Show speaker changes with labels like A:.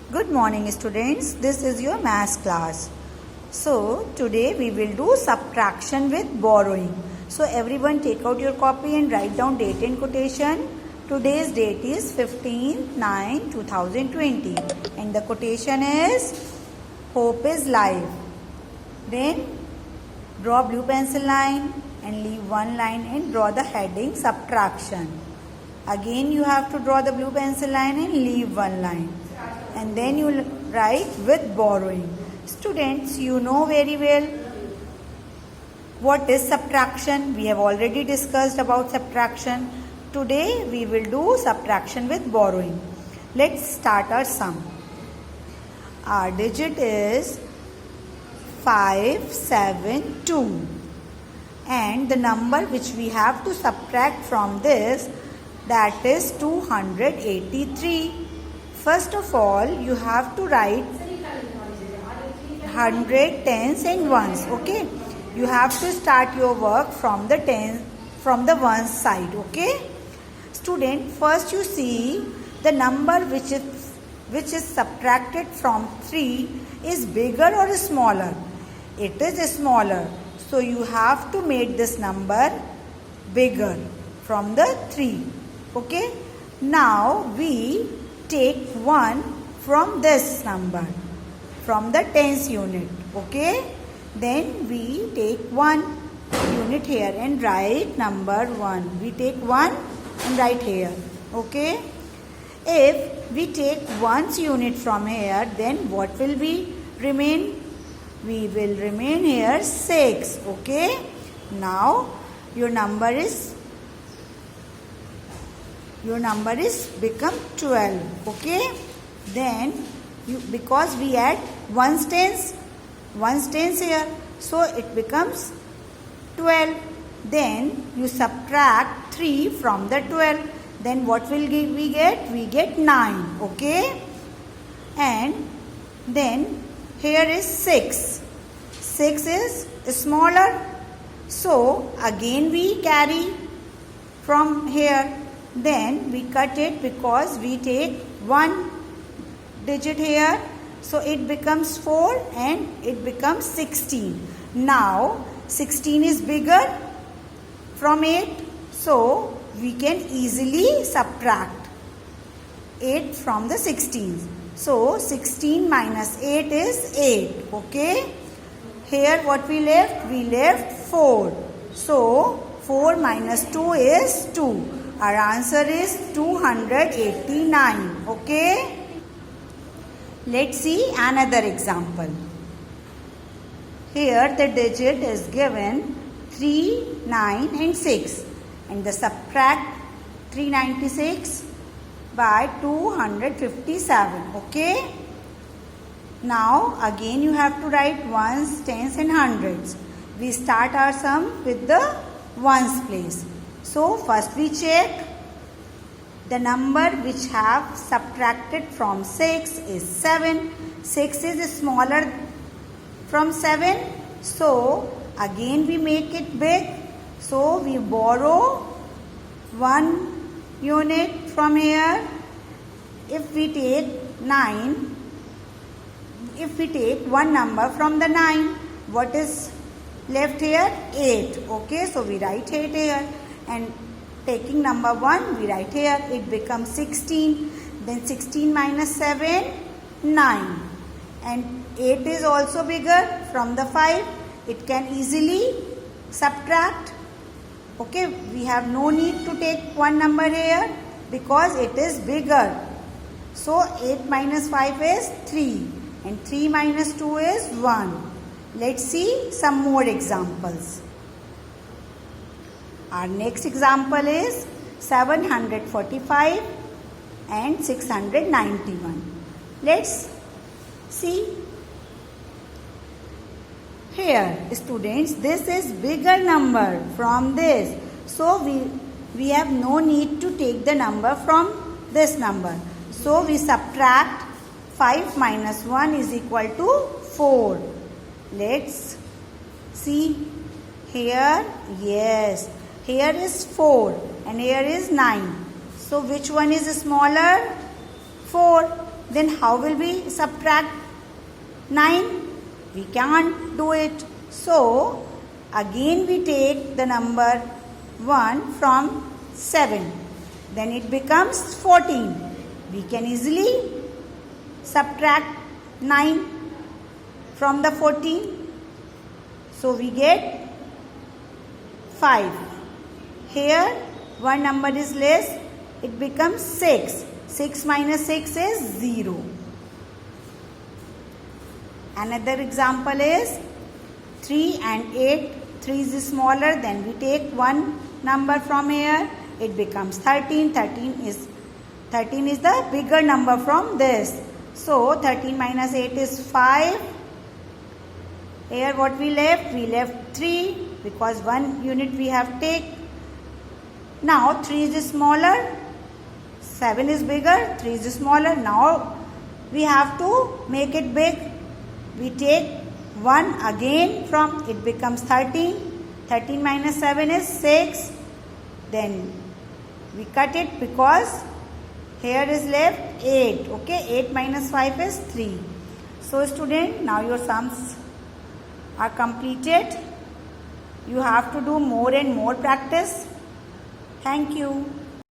A: Good morning students, this is your maths class. So today we will do subtraction with borrowing. So everyone take out your copy and write down date in quotation. Today's date is 15/9/2020 and the quotation is hope is life. Then draw blue pencil line and leave one line and draw the heading subtraction. Again you have to draw the blue pencil line and leave one line. And then you write with borrowing. Students, you know very well what is subtraction. We have already discussed about subtraction. Today we will do subtraction with borrowing. Let's start our sum. Our digit is 572 and the number which we have to subtract from this, that is 283. First of all, you have to write 100, tens and ones. Okay, you have to start your work from the ones side. Okay, student, first you see the number which is subtracted from 3 is bigger or smaller. It is smaller, so you have to make this number bigger from the 3. Okay, now we take 1 from this number, from the tens unit. Okay, then we take 1 unit here and write number 1. We take 1 and write here. Okay, if we take 1's unit from here, then what will we remain? We will remain here 6. Okay, now your number is become 12. Okay, then because we add one's tens here, so it becomes 12. Then you subtract 3 from the 12. Then what will we get? We get 9. Okay, and then here is 6. 6 is smaller, so again we carry from here. Then we cut it because we take 1 digit here, so it becomes 4 and it becomes 16. Now 16 is bigger from 8, so we can easily subtract 8 from the 16. So 16 minus 8 is 8. Okay, here what we left? We left 4. So 4 minus 2 is 2. Our answer is 289. Okay, let's see another example. Here the digit is given 3, 9 and 6 and the subtract 396 by 257. Okay, now again you have to write ones, tens and hundreds. We start our sum with the ones place. So first we check the number which have subtracted from 6 is 7. 6 is smaller from 7. So again we make it big. So we borrow 1 unit from here. If we take 9, if we take one number from the 9, what is left here? 8. Okay, so we write 8 here. And taking number 1, we write here, it becomes 16. Then 16 minus 7, 9. And 8 is also bigger from the 5. It can easily subtract. Okay, we have no need to take one number here because it is bigger. So 8 minus 5 is 3. And 3 minus 2 is 1. Let's see some more examples. Our next example is 745 and 691. Let's see. Here, students, this is bigger number from this. So we have no need to take the number from this number. So we subtract 5 minus 1 is equal to 4. Let's see here. Yes. Here is 4 and here is 9. So which one is smaller? 4. then how will we subtract 9? We can't do it. So, again we take the number 1 from 7. Then it becomes 14. We can easily subtract 9 from the 14. So, we get 5. Here, one number is less. It becomes 6. 6 minus 6 is 0. Another example is 3 and 8. 3 is smaller. Then we take one number from here. It becomes 13. 13 is the bigger number from this. So 13 minus 8 is 5. Here what we left? We left 3 because one unit we have take. Now 3 is smaller. 7 is bigger. 3 is smaller. Now we have to make it big. We take 1 again from it becomes 13. 13 minus 7 is 6. Then we cut it because here is left 8. Okay, 8 minus 5 is 3. So student, now your sums are completed. You have to do more and more practice. Thank you.